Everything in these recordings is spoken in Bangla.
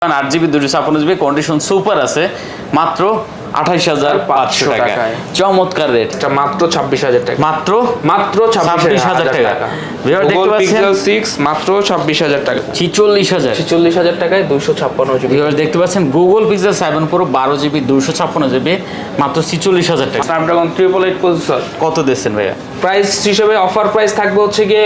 8GB 256GB কন্ডিশন সুপার আছে মাত্র 28,500 টাকা। চমৎকার রেট। এটা মাত্র 26,000 টাকা। মাত্র 26,000 টাকা। ভিউয়ার দেখতে পাচ্ছেন Pixel 6 মাত্র 26,000 টাকা। 46,000 টাকায় 256GB। ভিউয়ার দেখতে পাচ্ছেন Google Pixel 7 Pro 12GB 256GB মাত্র 46,000 টাকা। Snapdragon 888 processor. কত দিচ্ছেন ভাইয়া? প্রাইস হিসেবে অফার প্রাইস থাকবে হচ্ছে গিয়ে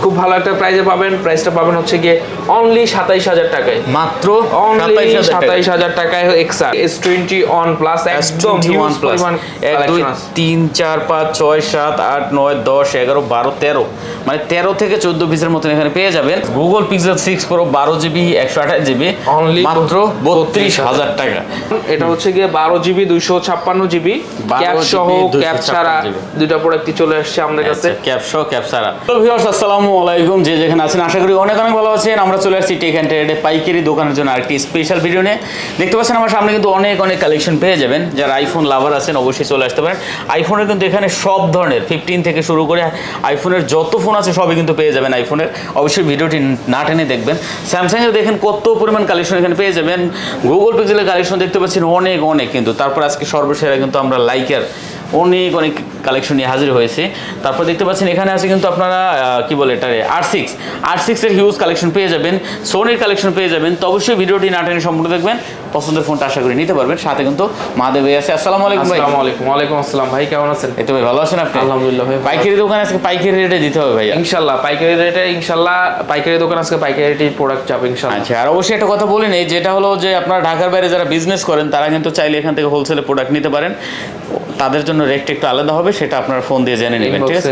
খুব ভালো একটা প্রাইসে পাবেন। প্রাইসটা পাবেন হচ্ছে গিয়ে অনলি 27,000 টাকায়। মাত্র অনলি 27,000 টাকায় XR S20 অন প্লাস একদম হিউজ পরিমাণ 1 2 3 4 5 6 7 8 9 10 11 12 13 মানে 13 থেকে 14 পিসের মতন এখানে পেয়ে যাবেন। Google Pixel 6 Pro 12GB 128GB only মাত্র 32,000 টাকা। এটা হচ্ছে গিয়ে 12GB 256GB ক্যাপ সহ ক্যাপ ছাড়া দুটো প্রোডাক্টই চলে আসছে আমাদের কাছে। ক্যাপ সহ ক্যাপ ছাড়া। তো ভিউয়ার্স আসসালামু আলাইকুম, যে যেখানে আছেন আশা করি অনেক অনেক ভালো আছেন। আমরা চলে আসছি টেক এন্ড ট্রেডে পাইকারি দোকানের জন্য আরেকটি স্পেশাল ভিডিও নিয়ে। দেখতে পাচ্ছেন আমার সামনে কিন্তু অনেক অনেক কালেকশন পেয়ে যাবেন। যারা আইফোন লাভার আছেন অবশ্যই চলে আসতে পারেন। আইফোনের কিন্তু এখানে সব ধরনের 15 থেকে শুরু করে আইফোনের যত ফোন আছে সবই কিন্তু পেয়ে যাবেন আইফোনের। অবশ্যই ভিডিওটি না টেনে দেখবেন। স্যামসাংয়ের দেখেন কত পরিমাণ কালেকশন এখানে পেয়ে যাবেন। গুগল পিক্সেলের কালেকশন দেখতে পাচ্ছেন অনেক অনেক কিন্তু। তারপর আজকে সর্বশেষে কিন্তু আমরা লাইকার অনেক অনেক কালেকশন নিয়ে হাজির হয়েছে। তারপর দেখতে পাচ্ছেন এখানে আছে কিন্তু আপনারা কি বলে এটা R6 এর হিউজ কালেকশন পেয়ে যাবেন, সোনির কালেকশন পেয়ে যাবেন। তো অবশ্যই ভিডিওটি না টেনে সম্পূর্ণ দেখবেন, পছন্দের ফোনটা আশা করি নিতে পারবেন। সাথে কিন্তু মাহাদেব ভাই আছে। আসসালামু আলাইকুম ভাই। আসসালামু আলাইকুম। ওয়ালাইকুম আসসালাম ভাই, কেমন আছেন? এই তো ভাই ভালো আছেন আপনি? আলহামদুলিল্লাহ ভাই। পাইকারি দোকান আজকে পাইকারি রেটে দিতে হবে ভাই ইনশাআল্লাহ। পাইকারি রেটে ইনশাআল্লাহ পাইকারি দোকান আজকে পাইকারি রেটে প্রোডাক্ট যাবে ইনশাআল্লাহ। আচ্ছা, আর অবশ্যই একটা কথা বলি নেই, যেটা হলো যে আপনারা ঢাকার বাইরে যারা বিজনেস করেন তারা কিন্তু চাইলে এখান থেকে হোলসেলে প্রোডাক্ট নিতে পারেন। তাদের জন্য রেটটা একটু আলাদা হবে, সেটা আপনার ফোন দিয়ে জেনে নেবেন, ঠিক আছে?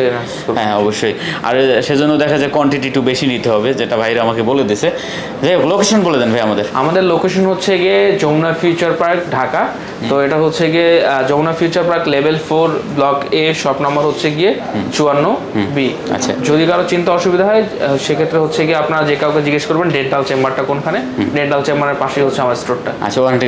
হ্যাঁ অবশ্যই। আর সেজন্য দেখা যায় কোয়ান্টিটি একটু বেশি নিতে হবে, যেটা ভাইরা আমাকে বলে দিয়েছে। যাই হোক, লোকেশন বলে দেন ভাই আমাদের লোকেশন হচ্ছে গিয়ে যমুনা ফিউচার পার্ক ঢাকা। তো এটা হচ্ছে গিয়ে Jamuna future park level 4 block A, shop number হচ্ছে গিয়ে 54B। আচ্ছা, যদি কারো চিন্তা অসুবিধা হয় সেক্ষেত্রে হচ্ছে গিয়ে আপনারা যে কাউকে জিজ্ঞেস করবেন ডেন্টাল চেম্বারটা কোনখানে। ডেন্টাল চেম্বারের পাশেই হচ্ছে আমার স্টোরটা। আচ্ছা, ওয়ারেন্টি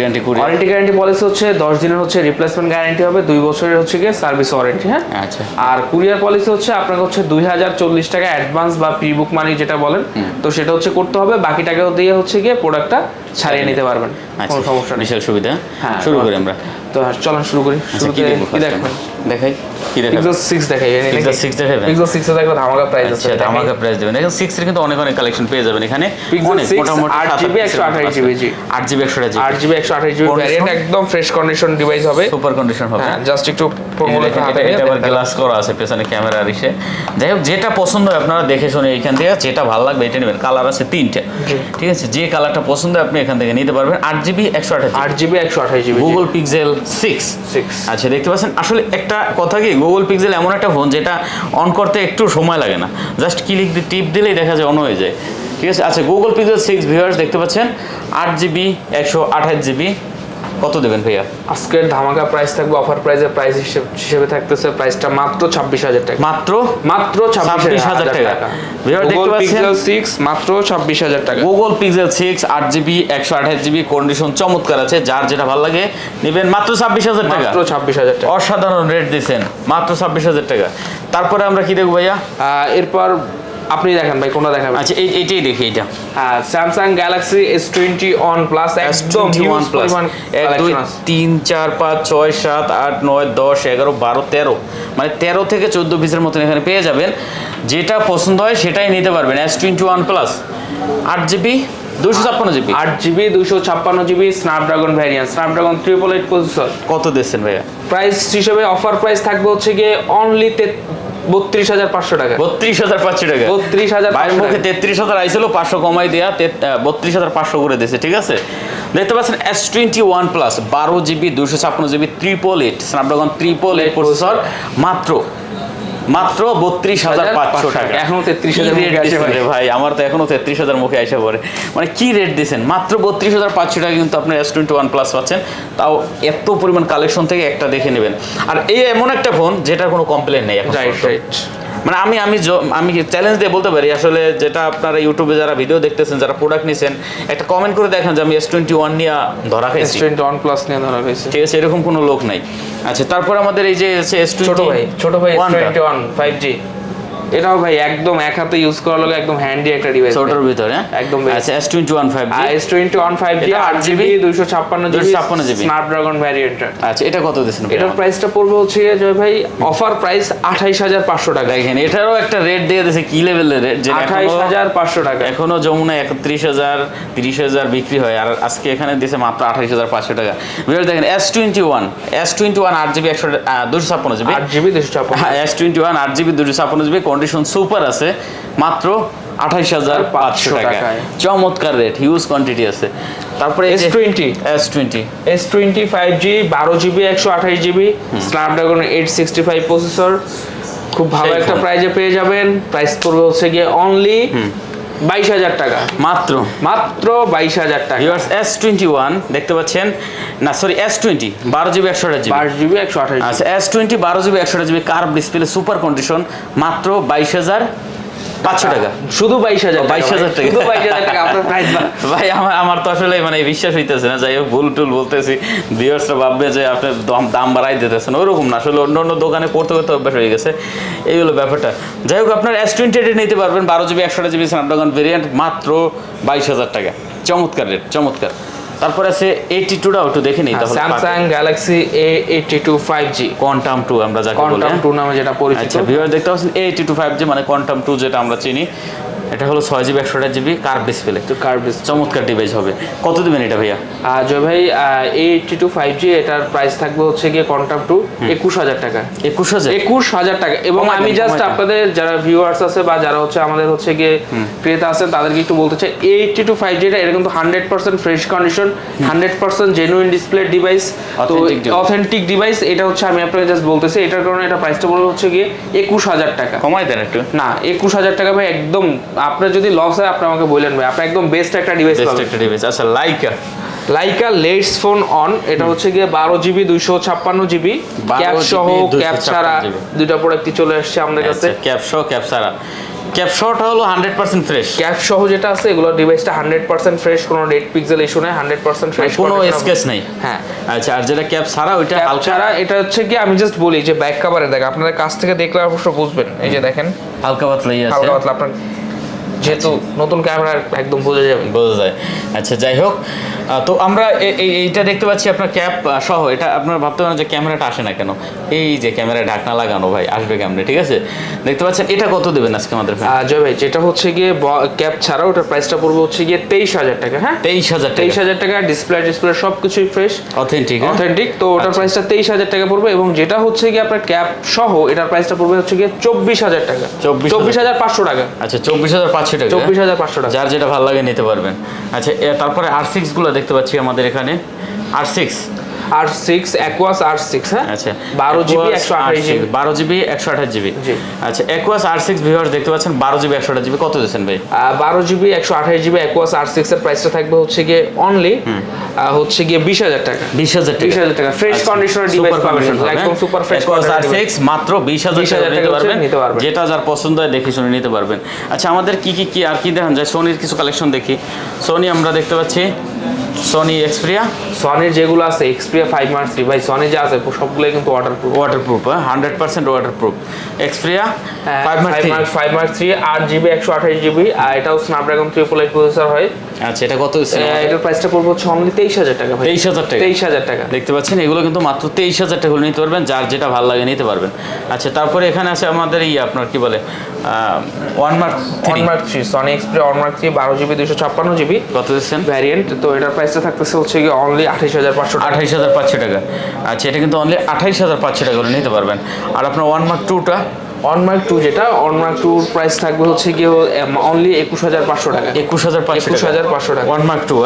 গ্যারান্টি পলিসি হচ্ছে 10 দিনের হচ্ছে রিপ্লেসমেন্ট গ্যারান্টি হবে, 2 বছরের হচ্ছে গিয়ে সার্ভিস ওয়ারেন্টি। হ্যাঁ, আচ্ছা। আর কুরিয়ার পলিসি হচ্ছে আপনাকে হচ্ছে 2040 টাকা অ্যাডভান্স বা প্রি বুক মানি যেটা বলেন, তো সেটা হচ্ছে করতে হবে। বাকি টাকা দিয়ে হচ্ছে গিয়ে প্রোডাক্টটা ছাড়িয়ে নিতে পারবেন, কোনো সমস্যা নেই। বিশাল সুবিধা। হ্যাঁ, শুরু করি আমরা। তো চলুন শুরু করি। কি দেখবেন? দেখাই কি দেখাই? Pixel 6 দেখাই। Pixel 6 দেখাবেন? Pixel 6 এর একটা ধামাকা প্রাইস আছে। আচ্ছা, ধামাকা প্রাইস দেবেন। দেখেন 6 এর কিন্তু অনেক অনেক কালেকশন পেয়ে যাবেন এখানে। Pixel 6 8GB 128GB 8GB 128GB 8GB 128GB variant, একদম ফ্রেশ কন্ডিশন ডিভাইস হবে, সুপার কন্ডিশন হবে। হ্যাঁ, জাস্ট একটু ফর্মুলাটা হাতে এটা আবার গ্লাস করা আছে পেছনে ক্যামেরা এসে। যাই হোক, যেটা পছন্দ হয় আপনারা দেখে শুনে এইখান থেকে যেটা ভালো লাগবে এটা নেবেন। কালার আছে 3টে, ঠিক আছে? যে কালারটা পছন্দ হয় আপনি এখান থেকে নিতে পারবেন। 8GB 128GB Google Pixel 6। আচ্ছা, দেখতে পাচ্ছেন আসলে একটা কথা কি, গুগল পিক্সেল এমন একটা ফোন যেটা অন করতে একটু সময় লাগে না, জাস্ট ক্লিক দিয়ে টিপ দিলেই দেখা যায় অন হয়ে যায়, ঠিক আছে? আচ্ছা, গুগল পিক্সেল 6 ভিউয়ার্স দেখতে পাচ্ছেন 8GB 128GB কত দেবেন ভাইয়া? আজকের ধামাকা প্রাইস থাকবে, অফার প্রাইসের প্রাইস হিসেবে থাকতেছে প্রাইসটা মাত্র 26,000 টাকা। মাত্র 26,000 টাকা। ভিউয়ার দেখতে পাচ্ছেন Pixel 6 মাত্র 26,000 টাকা। Google pixel 6 8GB 128GB condition চমৎকার আছে, যার যেটা ভালো লাগে নেবেন। মাত্র 26,000 টাকা। মাত্র 26,000 টাকা। অসাধারণ রেট দিয়েছেন, মাত্র 26,000 টাকা। তারপরে আমরা কি দেখব ভাইয়া? এরপর আপনি দেখেন ভাই, কোনটা দেখাবেন? আচ্ছা, এইটাই দেখি। এটা হ্যাঁ, Samsung Galaxy S20 on plus একদম হিউজ পরিমাণ 1 2 3 4 5 6 7 8 9 10 11 12 13 মানে 13 থেকে 14 পিসের মতন এখানে পেয়ে যাবেন। যেটা পছন্দ হয় সেটাই নিতে পারবেন। S21 plus 8GB 256GB 8GB 256GB Snapdragon variant, Snapdragon 888 processor. কত দিচ্ছেন ভাইয়া? প্রাইস হিসেবে অফার প্রাইস থাকবে হচ্ছে গিয়ে অনলি 32,500 টাকা। 32,500 টাকা। 32,000 বাইরের মুখে 33,000 আইছিল, 500 কমাই দেয়া 32,500 করে দিয়েছে, ঠিক আছে? দেখতে পাচ্ছেন S21 plus 12GB 256GB 888 Snapdragon 888 processor মাত্র 32,500 টাকা। এখনো 33,000 ভাই, আমার তো এখনো 33,000 মুখে আসা পড়ে। মানে কি রেট দিয়েছেন? মাত্র 32,500 টাকা কিন্তু আপনি S21 প্লাস পাচ্ছেন, তাও এত পরিমাণ কালেকশন থেকে একটা দেখে নেবেন। আর এই এমন একটা ফোন যেটার কোনো কমপ্লেন নেই এখন। রাইট। মানে আমি চ্যালেঞ্জ দিয়ে বলতে পারি, আসলে যেটা আপনারা ইউটিউবে যারা ভিডিও দেখতেছেন, যারা প্রোডাক্ট নিছেন, একটা কমেন্ট করে দেখেন যে আমি S21 নিয়ে ধরা খাইছি, S21 প্লাস নিয়ে ধরা খাইছি, ঠিক আছে? এরকম কোনো লোক নাই। আচ্ছা, তারপর আমাদের এই যে ছোট ভাই S21 5G এটাও ভাই একদম এক হাতে ইউজ করার লগে একদম হ্যান্ডি একটা ডিভাইস, ছোটর ভিতরে। একদম আচ্ছা S21 5G, S21 5G 8GB 256GB Snapdragon variant. আচ্ছা এটা কত দিচ্ছেন? এটার প্রাইসটা পড়বে হচ্ছে জয় ভাই অফার প্রাইস 28500 টাকা। দেখেন এটারও একটা রেট দিয়ে দিয়েছে, কি লেভেলের রেট, যে 28500 টাকা। এখনো যমুনা 31000 30000 বিক্রি হয়, আর আজকে এখানে দিয়েছে মাত্র 28500 টাকা। ভিউয়ার্স দেখেন S21 8GB 256GB 8GB 256, S21 8GB 256GB, condition super আছে, মাত্র 28500 টাকা। চমৎকার রেট, হিউজ কোয়ান্টিটি আছে। তারপরে S20 5G 12GB 128GB Snapdragon 865 processor, খুব ভালো একটা প্রাইজে পেয়ে যাবেন। প্রাইস পড়বে হচ্ছে গিয়ে অনলি 22000 টাকা, মাত্র 22000 টাকা। ভিউয়ার্স S21 দেখতে পাচ্ছেন, না সরি S20 12GB 128GB। আচ্ছা S20 12GB 128GB curve display super condition, মাত্র 22500 টাকা, শুধু 22000 টাকা, শুধু 22000 টাকা আপনার প্রাইস। ভাই আমার তো আসলে মানে বিশ্বাস হইতেছে না, যাই হোক ভুল টুল বলতেছি, ভিউয়ার্সরা ভাববে যে আপনি দাম বাড়াই দিতেছেন, ওরকম না, আসলে অন্য অন্য দোকানে করতে করতে অভ্যাস হয়ে গেছে, এই হলো ব্যাপারটা। যাই হোক আপনার S20 নিতে পারবেন 12GB 128GB স্ন্যাপড্রাগন ভেরিয়েন্ট, মাত্র 22000 টাকা। চমৎকার রেট, চমৎকার। তারপর আছে 82টাও একটু দেখে নিই তাহলে। Samsung Galaxy A82 5G quantum 2 আমরা যাকে বলি, কোয়ান্টাম 2 নামে যেটা পরিচিত। আচ্ছা ভিউয়ার দেখতে পাচ্ছেন A82 5G মানে কোয়ান্টাম 2 যেটা আমরা চিনি, এটা হলো 6GB 128GB কার্ভ ডিসপ্লে। তো কার্ভ ডিসপ্লে, চমৎকার ডিভাইস হবে। কত দিবেন এটা ভাইয়া? জয় ভাই A82 5G এটার প্রাইস থাকবে হচ্ছে গিয়ে কোয়ান্টাম 2 21000 টাকা। 21000 টাকা। এবং আমি জাস্ট আপনাদের যারা ভিউয়ার্স আছে বা যারা হচ্ছে আমাদের হচ্ছে গিয়ে ক্রেতা আছেন তাদেরকে একটু বলতে চাই, A82 5G এটা কিন্তু 100% fresh condition, 100% genuine display device, তো অথেন্টিক ডিভাইস। এটা হচ্ছে আমি আপনাকে জাস্ট বলতেছি, এটার কারণে এটা প্রাইসটা বলবো হচ্ছে গিয়ে 21000 টাকা। কমাই দেন একটু। না 21000 টাকা ভাই, একদম আপনার যদি লস হয় আপনি আমাকে বললেন ভাই, আপনি একদম বেস্ট একটা ডিভাইস পাবেন। আচ্ছা লাইকা লেটস ফোন অন, এটা হচ্ছে গিয়ে 12GB 256GB ক্যাপ সহ ক্যাপ ছাড়া দুইটা প্রোডাক্টই চলে আসছে আমাদের কাছে। ক্যাপ সহ ক্যাপ ছাড়া, ক্যাপ সহটা হলো 100% ফ্রেশ, ক্যাপ সহ যেটা আছে এগুলো ডিভাইসটা 100% ফ্রেশ, কোনো রেড পিক্সেল ইস্যু নাই, 100% ফ্রেশ, কোনো স্কেচ নাই। হ্যাঁ আচ্ছা, আর যেটা ক্যাপ ছাড়া ওইটা ক্যাপ ছাড়া, এটা হচ্ছে কি আমি জাস্ট বলি যে ব্যাক কভারে দেখেন, আপনাদের কাছ থেকে দেখলে অবশ্য বুঝবেন। এই যে দেখেন হালকা পাতলাই আছে, হালকা পাতলা, আপনার যেহেতু নতুন ক্যামেরা একদম বোঝা যায়। আচ্ছা যাই হোক, তো আমরা এইটা দেখতে পাচ্ছি আপনার ক্যাপ সহ। এটা আপনারা ভাবতে পারেন যে ক্যামেরাটা আসে না কেন, এই যে ক্যামেরা ঢাকনা লাগানো, ভাই আসবে কেমনে, ঠিক আছে। দেখতে পাচ্ছেন এটা কত দেবেন আজকে আমাদের? জয় ভাই যেটা হচ্ছে গিয়ে ক্যাপ ছাড়া ওটার প্রাইসটা পড়বে হচ্ছে গিয়ে 23000 টাকা। হ্যাঁ 23000 টাকা, ডিসপ্লে সব কিছুই ফ্রেশ, অথেন্টিক, তো ওটার প্রাইসটা 23000 টাকা পড়বে। এবং যেটা হচ্ছে গিয়ে আপনার ক্যাপ সহ এটার প্রাইসটা পড়বে হচ্ছে গিয়ে 24000 টাকা, 24500 টাকা। আচ্ছা 24500 টাকা, 24500 টাকা, যার যেটা ভালো লাগে নিতে পারবেন। আচ্ছা তারপরে R6 গুলো দেখতে পাচ্ছি আমাদের এখানে, R6 Aquas R6, হ্যাঁ আচ্ছা 12GB 128GB। আচ্ছা Aquas R6 ভিউয়ার্স দেখতে পাচ্ছেন 12GB 128GB কত দিচ্ছেন ভাই? 12GB 128GB Aquas R6 এর প্রাইসটা থাকবে হচ্ছে গিয়ে অনলি হচ্ছে গিয়ে 20000 টাকা, 20000 টাকা। ফ্রেশ কন্ডিশনার ডিভাইস পাবেন, একদম সুপার ফ্রেশ Aquas R6 মাত্র 20000 টাকা নিতে পারবেন, যেটা যার পছন্দ হয় দেখে শুনে নিতে পারবেন। আচ্ছা আমাদের কি আর কি দেখান যায়, সোনির কিছু কালেকশন দেখি। সোনি আমরা দেখতে পাচ্ছি সনি এক্সপ্রিয়া, সনির যেগুলো আছে এক্সপ্রিয়া 5 Mark III ভাই, সনি যা আছে সবগুলোই কিন্তু waterproof 100% waterproof. Xperia 5 Mark III 8GB 128GB, আর এটাও স্ন্যাপড্রাগন 888 প্রসেসর হয়। আচ্ছা এটা কত দিচ্ছেন? এটার প্রাইসটা পড়বে হচ্ছে অনলি 23000 টাকা ভাই, 23000 টাকা। দেখতে পাচ্ছেন এগুলো কিন্তু মাত্র 23000 টাকা নিতে পারবেন, যার যেটা ভালো লাগে নিতে পারবেন। আচ্ছা তারপরে এখানে আছে আমাদের আপনার কি বলে 1 Mark III Sony Xperia 1 Mark III 12GB 256GB কত দিচ্ছেন ভ্যারিয়েন্ট, তো এটার প্রাইসটা থাকতেছে হচ্ছে কি অনলি 28500 টাকা। আচ্ছা এটা কিন্তু অনলি 28500 টাকা করে নিতে পারবেন। আর আপনার 1 Mark II 1 Mark II যেটা 1 Mark II প্রাইস থাকবে হচ্ছে গিয়ে অনলি 21500 টাকা, 21500 টাকা 1 Mark II।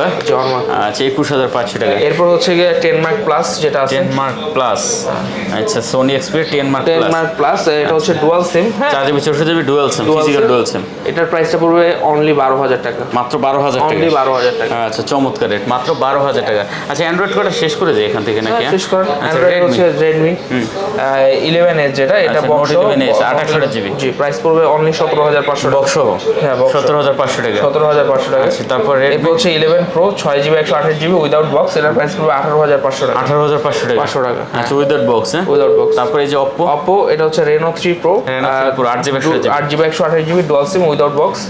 আচ্ছা 21500 টাকা। এরপর হচ্ছে গিয়ে 10 Mark Plus যেটা আছে, 10 Mark Plus। আচ্ছা Sony Xperia 10 Mark Plus এটা হচ্ছে ডুয়াল সিম, হ্যাঁ 4GB 64GB dual SIM, physical dual SIM. এটার প্রাইসটা পড়বে অনলি 12000 টাকা, মাত্র 12000 টাকা, অনলি 12000 টাকা। আচ্ছা চমৎকার রেট, মাত্র 12000 টাকা। আচ্ছা অ্যান্ড্রয়েড কোডটা শেষ করে যাই এখান থেকে নাকি? শেষ করেন। অ্যান্ড্রয়েড হচ্ছে Redmi 11s যেটা, এটা বক্স আচ্ছা 28 জিবি জি প্রাইস পড়বে অনলি 17500 টাকা বক্স হ্যাঁ বক্স 17500 টাকা 17500 টাকা আচ্ছা তারপর এরপর হচ্ছে 11 pro 6 GB 128 GB without box এটার প্রাইস পড়বে 18500 টাকা 18500 টাকা 500 টাকা আচ্ছা উইদাউট বক্স হ্যাঁ উইদাউট বক্স তারপর এই যে Oppo এটা হচ্ছে Reno 3 Pro 8 GB 128 GB dual SIM without box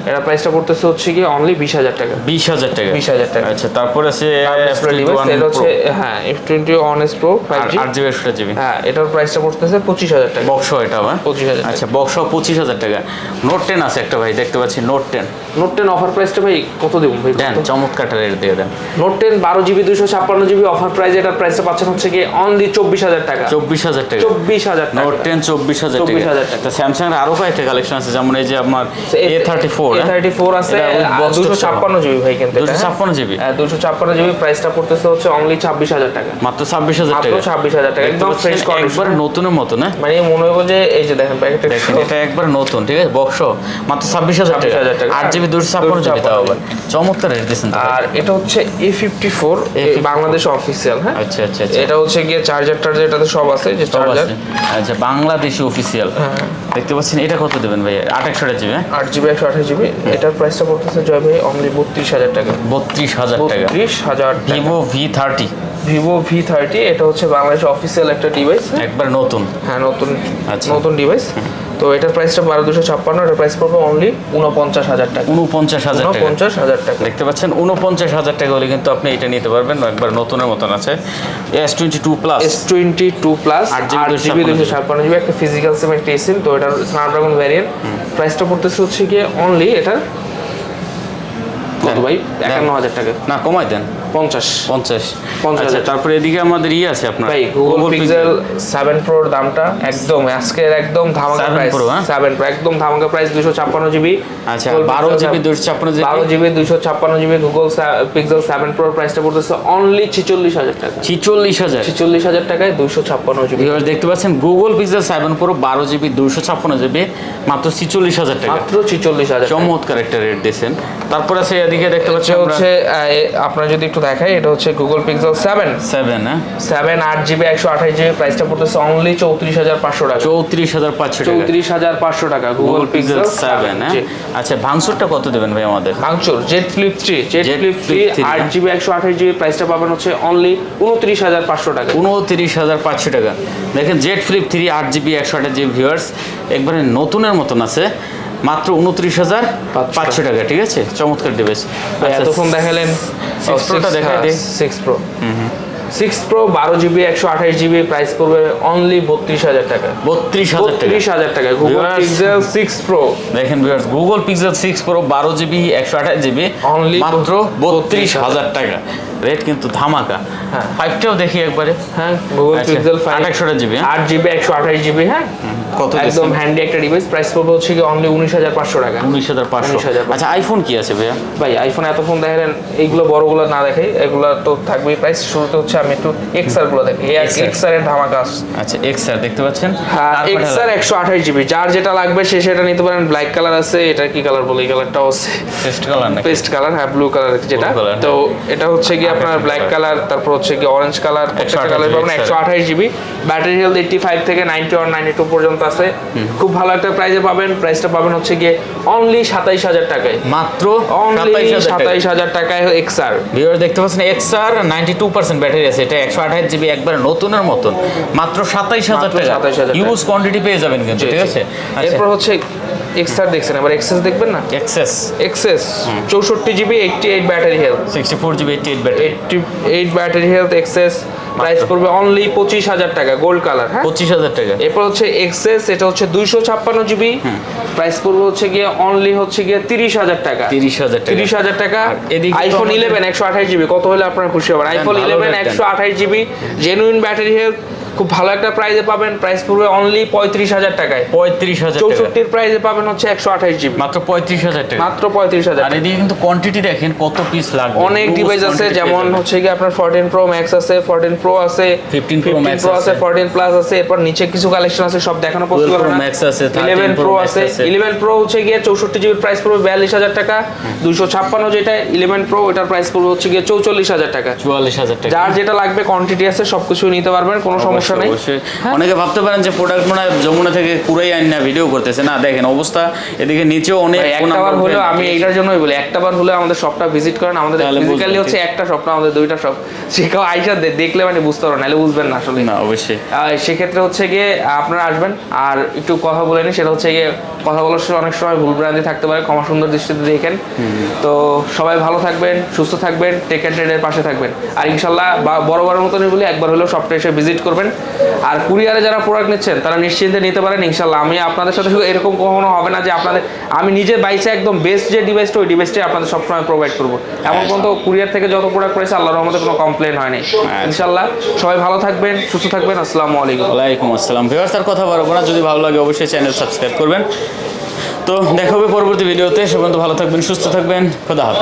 এর প্রাইসটা পড়তেছে হচ্ছে কি অনলি 20000 টাকা 20000 টাকা 20000 টাকা আচ্ছা তারপর আছে ডিভাইস এটা হচ্ছে হ্যাঁ F21 Honest Pro 5G 8 GB 128 GB হ্যাঁ এটার প্রাইসটা পড়তেছে 25000 টাকা বক্স এটা আবার 25000 আচ্ছা বক্স 25000 টাকা নোট 10 আছে একটা ভাই দেখতে পাচ্ছি নোট 10 অফার প্রাইসটা ভাই কত দেব ভাই দেন চমৎকারটা রেট দিয়ে দেন note 10 12 GB 256 GB offer price এটার প্রাইসটা পাচ্ছেন হচ্ছে কি অনলি 24000 টাকা 24000 টাকা 24000 টাকা নোট 10 24000 টাকা 24000 টাকা তো স্যামসাং এর আরো কয়েকটা কালেকশন আছে যেমন এই যে আপনার A34 আছে 256 জিবি ভাই কিন্তু 256 জিবি 256 জিবি প্রাইসটা পড়তেছে হচ্ছে অনলি 26000 টাকা মাত্র 26000 টাকা মাত্র 26000 টাকা একদম ফ্রেশ কন্ডিশন একবার নতুনের মতো না মানে মনে হবে যে এই যে দেখেন প্যাকেটটা দেখেন এটা একবার নতুন ঠিক আছে বক্স মাত্র 26000 টাকা 8 জিবি 256 জিবি তাও আবার চমৎকার রেট দিয়েছেন আর এটা হচ্ছে A54 বাংলাদেশ অফিসিয়াল হ্যাঁ আচ্ছা আচ্ছা এটা হচ্ছে গিয়ে চার্জার এটাতে সব আছে যে চার্জার আচ্ছা বাংলাদেশি অফিসিয়াল দেখতে পাচ্ছেন এটা কত দেবেন ভাই 28 জিবি 8 জিবি 128 জিবি এটার প্রাইসটা পড়তেছে জয় ভাই অনলি 32000 টাকা 32000 টাকা 32000 Vivo V30 Vivo V30 এটা হচ্ছে বাংলাদেশ অফিসিয়াল একটা ডিভাইস একবার নতুন হ্যাঁ নতুন আচ্ছা নতুন ডিভাইস তো এটার প্রাইসটা 12256 এটার প্রাইস পড়বে অনলি 49000 টাকা 49000 টাকা দেখতে পাচ্ছেন 49000 টাকা হলে কিন্তু আপনি এটা নিতে পারবেন একবার নতুনের মতন আছে S22 plus S22 plus 8GB 256GB একটা ফিজিক্যাল সিম একটা এসিম তো এটার স্ন্যাপড্রাগন ভ্যারিয়েন্ট প্রাইসটা পড়তেছে হচ্ছে কি অনলি এটা কত ভাই 51000 টাকা না কমাই দেন 50 আচ্ছা তারপরে এদিকে আমাদের আছে আপনার ভাই Google Pixel 7 Pro এর দামটা একদম আজকের একদম ধামাকা প্রাইস 7 Pro একদম ধামাকা প্রাইস 256GB আচ্ছা 12GB 256GB 12GB 256GB Google Pixel 7 Pro এর প্রাইসটা পড়তেছে অনলি 46000 টাকা 46000 টাকায় 256GB ভিউয়ার দেখতে পাচ্ছেন Google Pixel 7 Pro 12GB 256GB মাত্র 46000 টাকা মাত্র 46000 চমৎকার একটা রেট দিয়েছেন তারপর আছে এদিকে দেখতে পাচ্ছেন হচ্ছে আপনারা যদি একটু দেখাই এটা হচ্ছে Google Pixel 7 হ্যাঁ 7 8GB 128GB প্রাইসটা পড়তেছে অনলি 34500 টাকা 34500 টাকা Google Pixel 7 হ্যাঁ আচ্ছা ভাঙচুরটা কত দেবেন ভাই আমাদের ভাঙচুর Z Flip 3 8GB 128GB প্রাইসটা পাবেন হচ্ছে অনলি 29500 টাকা 29500 টাকা দেখেন Z Flip 3 8GB 128GB viewers একবারে নতুনের মতন আছে মাত্র 29500 টাকা ঠিক আছে চমৎকার ডিভাইস এতক্ষণ দেখালেন 6 প্রোটা দেখাই দিই 6 Pro 6 Pro 12GB 128GB price পড়বে অনলি 32000 টাকা 32000 টাকা Google Pixel 6 Pro দেখেন viewers Google Pixel 6 Pro 12GB 128GB only মাত্র 32000 টাকা রেট কিন্তু ধামাকা হ্যাঁ 5টাও দেখি একবারে হ্যাঁ Google Pixel 5 28GB 8GB 128GB হ্যাঁ কত একদম হ্যান্ডি একটা ডিভাইস প্রাইস পড়বে হচ্ছে কি অনলি 19500 টাকা 19500 আচ্ছা আইফোন কি আছে ভাইয়া ভাই আইফোন এত ফোন দেখালেন এইগুলো বড়গুলো না দেখাই এগুলো তো থাকবেই প্রাইস শুরুতে হচ্ছে আমি একটু XR গুলো দেখি XR এর ধামাকা আছে আচ্ছা XR দেখতে পাচ্ছেন হ্যাঁ XR 128GB যার যেটা লাগবে সে সেটা নিতে পারেন ব্ল্যাক কালার আছে এটা কি কালার বলে এই কালারটাও আছে পেস্ট কালার না পেস্ট কালার হ্যাঁ ব্লু কালার যেটা তো এটা হচ্ছে কি আপনার ব্ল্যাক কালার তারপর হচ্ছে কি অরেঞ্জ কালার প্রত্যেকটা কালার পাবেন 128GB ব্যাটারি হেলথ 85 থেকে 91 92 পর্যন্ত আছে খুব ভালো একটা প্রাইসে পাবেন প্রাইসটা পাবেন হচ্ছে কি অনলি 27000 টাকায় মাত্র অনলি 27000 টাকায় XR ভিউয়ার দেখতে পাচ্ছেন XR 92% ব্যাটারি আছে এটা 128GB একবার নতুনের মতন মাত্র 27000 টাকা ইউজ কোয়ান্টিটি পেয়ে যাবেন কিন্তু ঠিক আছে এরপর হচ্ছে XR দেখছেন এবার XS দেখবেন না XS 64GB 88 battery health 64GB 88 battery 88 battery health XS price পড়বে অনলি 25000 টাকা গোল্ড কালার হ্যাঁ 25000 টাকা এরপর হচ্ছে XS এটা হচ্ছে 256GB প্রাইস পড়বে হচ্ছে গিয়ে অনলি হচ্ছে গিয়ে 30000 টাকা 30000 টাকা আইফোন 11 128GB কত হলে আপনারা খুশি হবেন iPhone 11 128GB genuine battery health খুব ভালো একটা প্রাইসে পাবেন প্রাইস পড়বে অনলি 35000 টাকায় 35000 টাকা 64 এর প্রাইসে পাবেন হচ্ছে 128GB মাত্র 35000 টাকা মাত্র 35000 আর এদিকে কিন্তু কোয়ান্টিটি দেখেন কত পিস লাগবে অনেক ডিভাইস আছে যেমন হচ্ছে কি আপনার 14 Pro Max আছে 14 Pro আছে 15 Pro Max আছে 14 Plus আছে এরপর নিচে কিছু কালেকশন আছে সব দেখানো পসিবল না 12 Pro Max আছে 11 Pro আছে 11 Pro হচ্ছে গিয়ে 64GB প্রাইস পড়বে 42000 টাকা 256 যেটা 11 Pro এটার প্রাইস পড়বে হচ্ছে গিয়ে 44000 টাকা 44000 টাকা যার যেটা লাগবে কোয়ান্টিটি আছে সবকিছু নিতে পারবেন কোনো সমস্যা সমস্যা নেই। অনেকে ভাবতে পারেন যে প্রোডাক্ট মনে হয় যমুনা থেকে পুরাই আইন না ভিডিও করতেছে, না দেখেন অবস্থা এদিকে নিচেও অনেক। একটাবার হলেও আমি এইটার জন্যই বলি, একটাবার হলেও আমাদের শপটা ভিজিট করেন। আমাদের ফিজিক্যালি হচ্ছে একটা শপ না, আমাদের দুইটা শপ। সে কেউ আইসা দেখলে মানে বুঝতে পারো, নাহলে বুঝবেন না আসলে। না অবশ্যই সেক্ষেত্রে হচ্ছে গিয়ে আপনারা আসবেন। আর একটু কথা বলে নিই, সেটা হচ্ছে গিয়ে কথা বলার সময় অনেক সময় ভুল ভ্রান্তি থাকতে পারে, ক্ষমা সুন্দর দৃষ্টিতে দেখেন। তো সবাই ভালো থাকবেন, সুস্থ থাকবেন, টেক অ্যান্ড ট্রেডের পাশে থাকবেন। আর ইনশাল্লাহ বড় মতনই বলি, একবার হলেও শপটা এসে ভিজিট করবেন। আর কুরিয়ারে যারা প্রোডাক্ট নিচ্ছেন তারা নিশ্চিন্তে নিতে পারেন ইনশাল্লাহ। আমি আপনাদের সাথে এরকম কখনো হবে না যে আপনাদের আমি নিজে বাইসে একদম বেস্ট যে ডিভাইসটা, ওই ডিভাইসটাই আপনাদের সবসময় প্রোভাইড করবো। এমন পর্যন্ত কুরিয়ার থেকে যত প্রোডাক্ট পেয়েছে আল্লাহর রহমতে কোনো কমপ্লেন হয়নি ইনশাল্লাহ। সবাই ভালো থাকবেন, সুস্থ থাকবেন। আসসালামু আলাইকুম। ওয়ালাইকুম আসসালাম। ভিউয়ার্স আর কথা বলবো না, যদি ভালো লাগে অবশ্যই চ্যানেল সাবস্ক্রাইব করবেন। তো দেখা হবে পরবর্তী ভিডিওতে। সে পর্যন্ত ভালো থাকবেন, সুস্থ থাকবেন, খোদা হাফেজ।